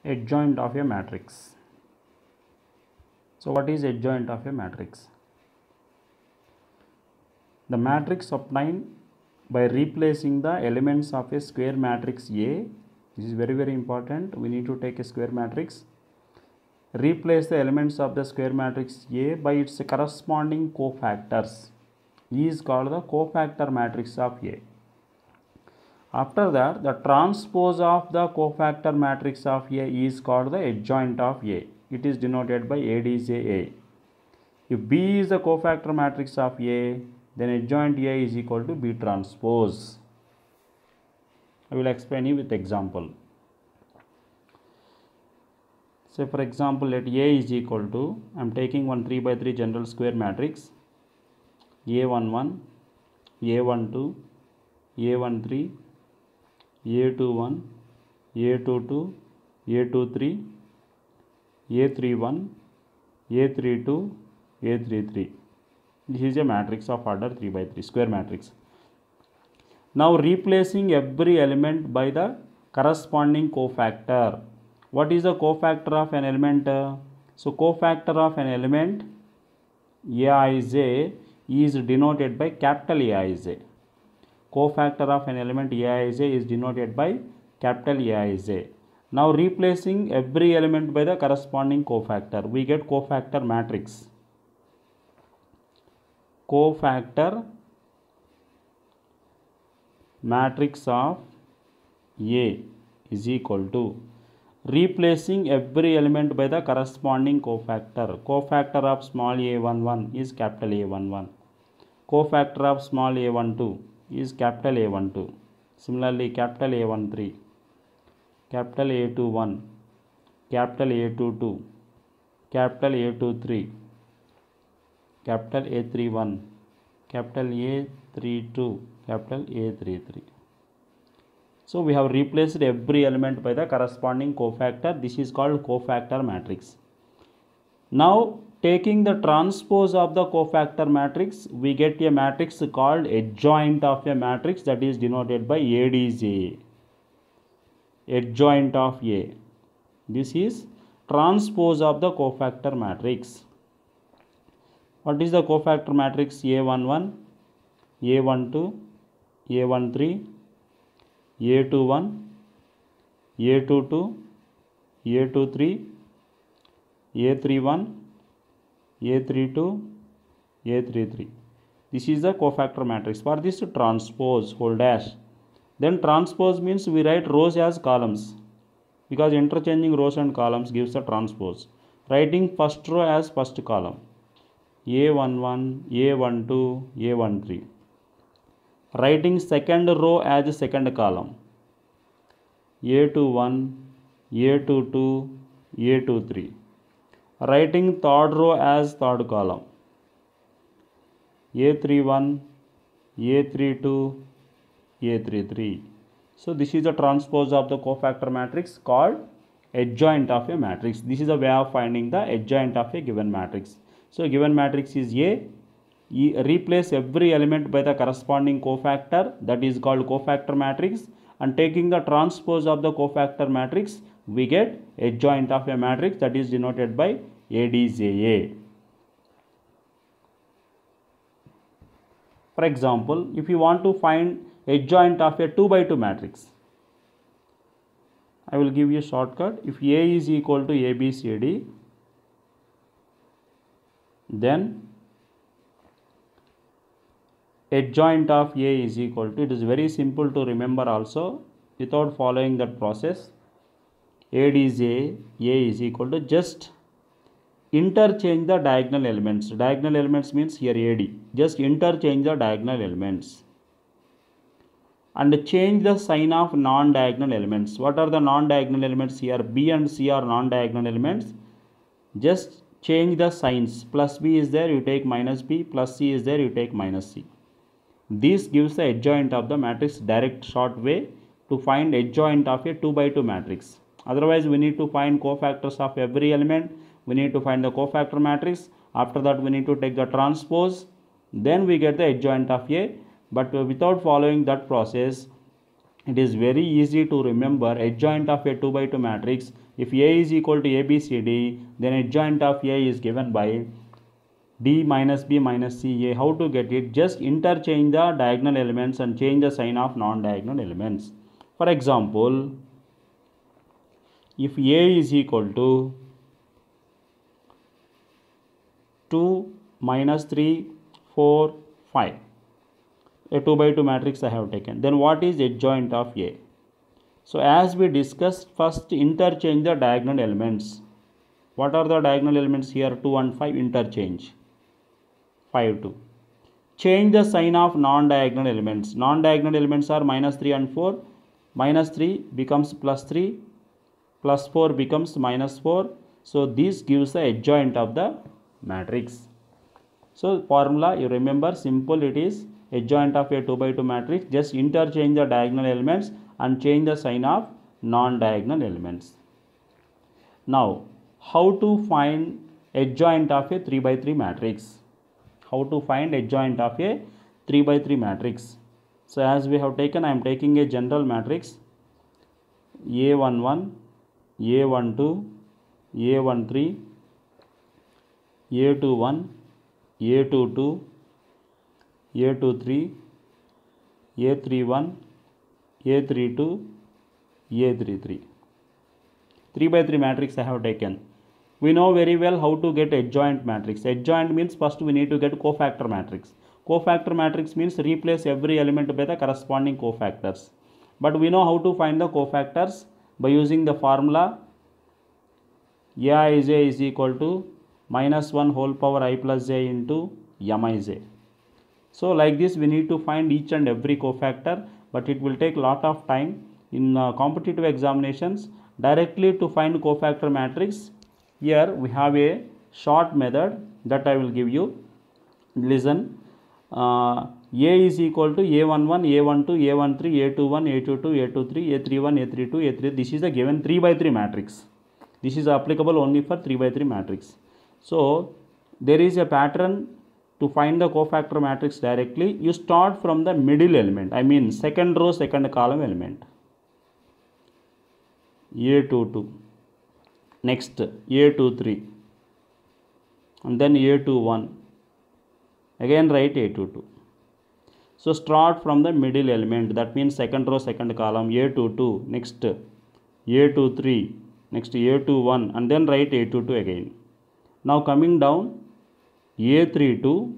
adjoint of a matrix. So what is adjoint of a matrix? The matrix obtained by replacing the elements of a square matrix A. This is very important. We need to take a square matrix. Replace the elements of the square matrix A by its corresponding cofactors. E is called the cofactor matrix of A. After that, the transpose of the cofactor matrix of A is called the adjoint of A. It is denoted by ADJA. If B is the cofactor matrix of A, then adjoint A is equal to B transpose. I will explain you with example. So for example, let A is equal to, I am taking one 3 by 3 general square matrix, A11, A12, A13, A21, A22, A23, A31, A32, A33. This is a matrix of order 3 by 3 square matrix. Now replacing every element by the corresponding cofactor. What is the cofactor of an element? So cofactor of an element Aij is denoted by capital Aij. Cofactor of an element Aij is denoted by capital Aij. Now replacing every element by the corresponding cofactor, we get cofactor matrix. Cofactor matrix of A is equal to replacing every element by the corresponding cofactor. Cofactor of small a11 is capital A11. Cofactor of small a12 is capital A12. Similarly, capital A13, capital A21, capital A22, capital A23, capital A31, capital A32, capital A33. So we have replaced every element by the corresponding cofactor. This is called cofactor matrix. Now taking the transpose of the cofactor matrix, we get a matrix called adjoint of a matrix, that is denoted by ADJ. Adjoint of A. This is transpose of the cofactor matrix. What is the cofactor matrix? A11, A12, A13, A21, A22, A23, A31, A32, A33. This is the cofactor matrix. For this transpose, hold dash. Then transpose means we write rows as columns, because interchanging rows and columns gives a transpose. Writing first row as first column, A11, A12, A13. Writing second row as second column, A21, A22, A23. Writing third row as third column, A31, A32, A33. So this is the transpose of the cofactor matrix called adjoint of a matrix. This is a way of finding the adjoint of a given matrix. So given matrix is A. Replace every element by the corresponding cofactor, that is called cofactor matrix, and taking the transpose of the cofactor matrix, we get adjoint of a matrix, that is denoted by ADJA. For example, if you want to find adjoint of a 2 by 2 matrix, I will give you a shortcut. If A is equal to ABCD, then adjoint of A is equal to, it is very simple to remember also without following that process. ADJ A is equal to, just interchange the diagonal elements. Diagonal elements means here AD. Just interchange the diagonal elements and change the sign of non-diagonal elements. What are the non-diagonal elements here? B and C are non-diagonal elements. Just change the signs. Plus B is there, you take minus B. Plus C is there, you take minus C. This gives the adjoint of the matrix. Direct short way to find adjoint of a 2 by 2 matrix. Otherwise we need to find cofactors of every element. We need to find the cofactor matrix. After that we need to take the transpose. Then we get the adjoint of A. But without following that process, it is very easy to remember adjoint of a 2 by 2 matrix. If A is equal to ABCD, then adjoint of A is given by D minus B minus C A. How to get it? Just interchange the diagonal elements and change the sign of non-diagonal elements. For example, if A is equal to 2 minus 3 4 5, a 2 by 2 matrix I have taken, then what is adjoint of A? So as we discussed, first interchange the diagonal elements. What are the diagonal elements here? 2 and 5. Interchange 5 2. Change the sign of non-diagonal elements. Non-diagonal elements are minus 3 and 4. Minus 3 becomes plus 3, plus 4 becomes minus 4. So this gives the adjoint of the matrix. So formula you remember, simple it is. Adjoint of a 2 by 2 matrix, just interchange the diagonal elements and change the sign of non-diagonal elements. Now, how to find adjoint of a 3 by 3 matrix? How to find adjoint of a 3 by 3 matrix? So as we have taken, I am taking a general matrix A11, A12, A13, A21, A22, A23, A31, A32, A33. 3 by 3 matrix I have taken. We know very well how to get adjoint matrix. Adjoint means first we need to get cofactor matrix. Cofactor matrix means replace every element by the corresponding cofactors. But we know how to find the cofactors by using the formula Aij is equal to minus 1 whole power I plus j into Mij. So like this we need to find each and every cofactor, but it will take lot of time. In competitive examinations, directly to find cofactor matrix, here we have a short method that I will give you. Listen, A is equal to A11, A12, A13, A21, A22, A23, A31, A32, A3. This is a given 3 by 3 matrix. This is applicable only for 3 by 3 matrix. So there is a pattern to find the cofactor matrix directly. You start from the middle element, I mean second row, second column element. A22, next A23, and then A21, again write A22. So start from the middle element, that means second row, second column, A22, next A23, next A21, and then write A22 again. Now coming down, A32,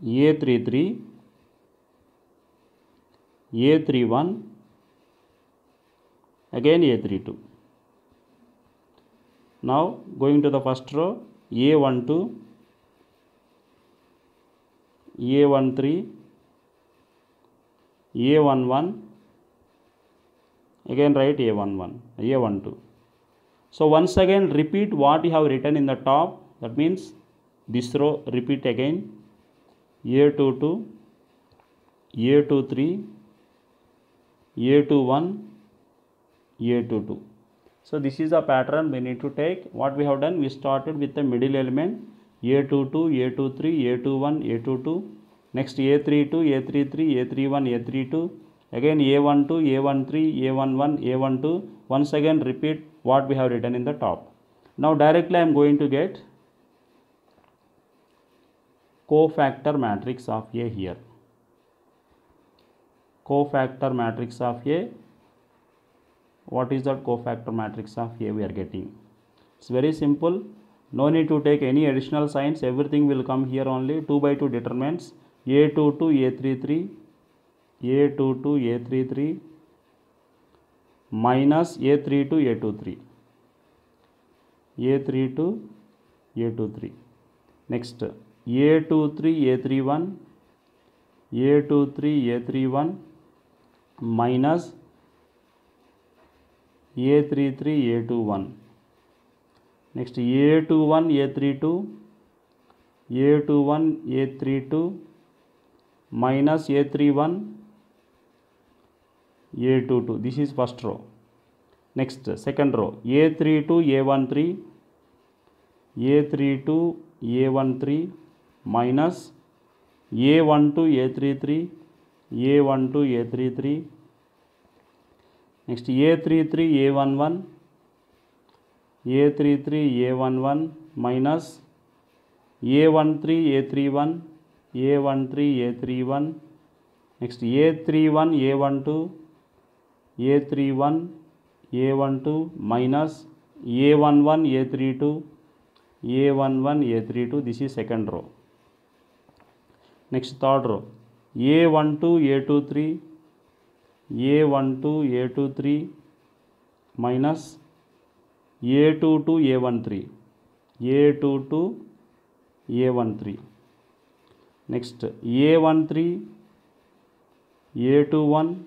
A33, A31, again A32. Now going to the first row, A12, A13, A11, again write A11, A12. So once again repeat what you have written in the top, that means this row repeat again, A22, A23, A21, A22. So this is a pattern we need to take. What we have done, we started with the middle element A22, A23, A21, A22, next A32, A33, A31, A32, again A12, A13, A11, A12. Once again repeat what we have written in the top. Now directly I am going to get cofactor matrix of A here. Cofactor matrix of A. What is that cofactor matrix of A we are getting? It's very simple. No need to take any additional signs. Everything will come here only. 2 by 2 determinants. A22, A33, A22, A33, minus A32, A23, A32, A23. Next A23, A31, A23, A31, minus A33, A21. Next A21, A32, A21, A32, minus A31, A22. This is first row. Next second row, A32, A13, A32, A13, minus A12, A33, A12 A33, next A33 A11, A33 A11 minus A13 A31, A13 A31, next A31 A12, A31 A12 minus A11 A32, A11 A32, this is second row. Next third row, A12 A23, A12 A23 minus A22 A13, A22 A13, next A13 A21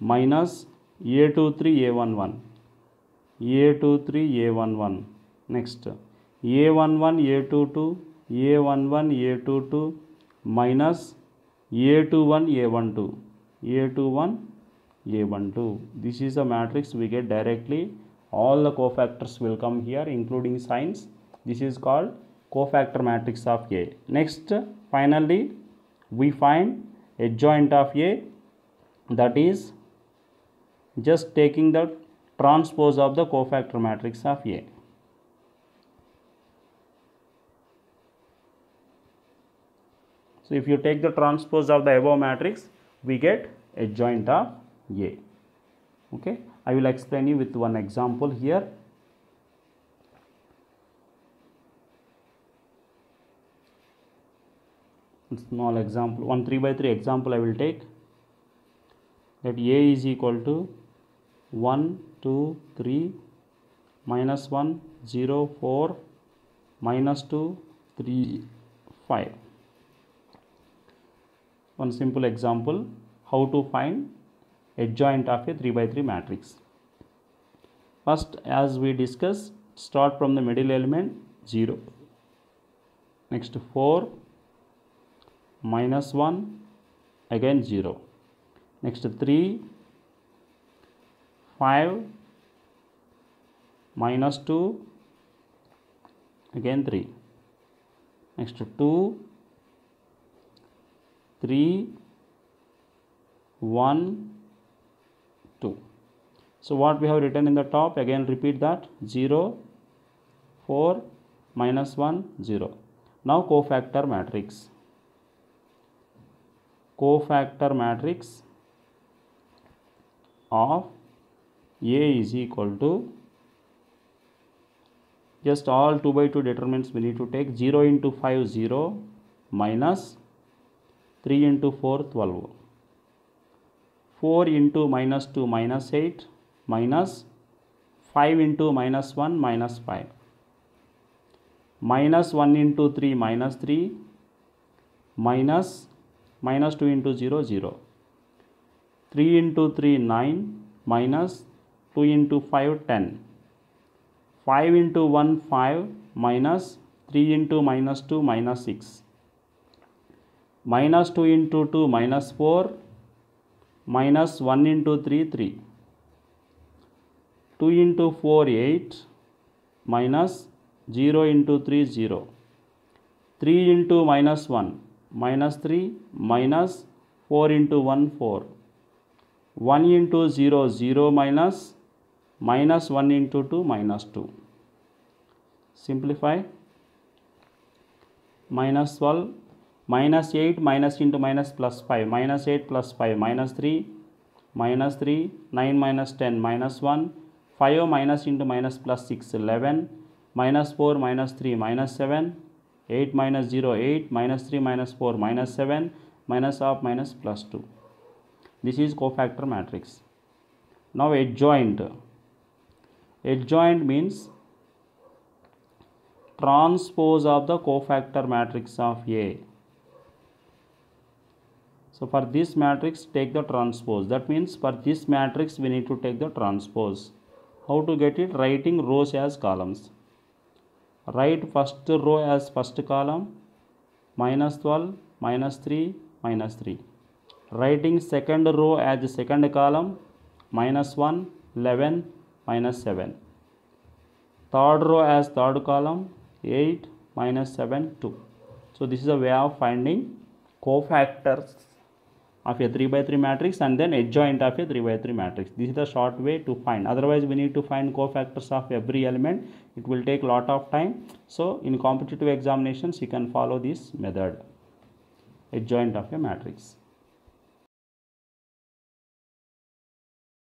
minus A23 A11, A23 A11, next A11 A22, A11 A22 minus A21 A12, A21 A12. This is a matrix we get directly. All the cofactors will come here including signs. This is called cofactor matrix of A. Next, finally we find adjoint of A, that is just taking the transpose of the cofactor matrix of A. So if you take the transpose of the above matrix, we get adjoint of A. Okay, I will explain you with one example here. Small example, one 3x3 example I will take. That A is equal to 1 2 3 minus 1 0 4 minus 2 3 5. One simple example how to find adjoint of a 3x3 matrix. First, as we discussed, start from the middle element 0, next 4 minus 1 again 0, next 3 5 minus 2 again 3, next 2 3 1 2. So what we have written in the top, again repeat that, 0 4 minus 1 0. Now cofactor matrix. Cofactor matrix of A is equal to, just all 2 by 2 determinants we need to take. 0 into 5 0 minus 3 into 4 12, 4 into minus 2 minus 8 minus 5 into minus 1 minus 5, minus 1 into 3 minus 3 minus 2 into 0 0, 3 into 3 9 minus 2 into 5 10, 5 into 1 5 minus 3 into minus 2 minus 6, minus 2 into 2 minus 4 minus 1 into 3 3, 2 into 4 8 minus 0 into 3 0, 3 into minus 1 minus 3 minus 4 into 1 4, 1 into 0 0 minus 1 into 2 minus 2. Simplify, minus 12 minus 8 minus into minus plus 5, minus 8 plus 5 minus 3 9 minus 10 minus 1, 5 minus into minus plus 6 11, minus 4 minus 3 minus 7, 8 minus 0 8, minus 3 minus 4 minus 7, minus half minus plus 2. This is cofactor matrix. Now adjoint. Adjoint means transpose of the cofactor matrix of A. So for this matrix take the transpose. That means for this matrix we need to take the transpose. How to get it? Writing rows as columns. Write first row as first column, minus 12 minus 3 minus 3. Writing second row as the second column, minus 1 11 minus 7. Third row as third column, 8 minus 7 2. So this is a way of finding cofactors of a 3 by 3 matrix and then adjoint of a 3 by 3 matrix. This is the short way to find. Otherwise we need to find cofactors of every element. It will take lot of time. So in competitive examinations you can follow this method, adjoint of a matrix.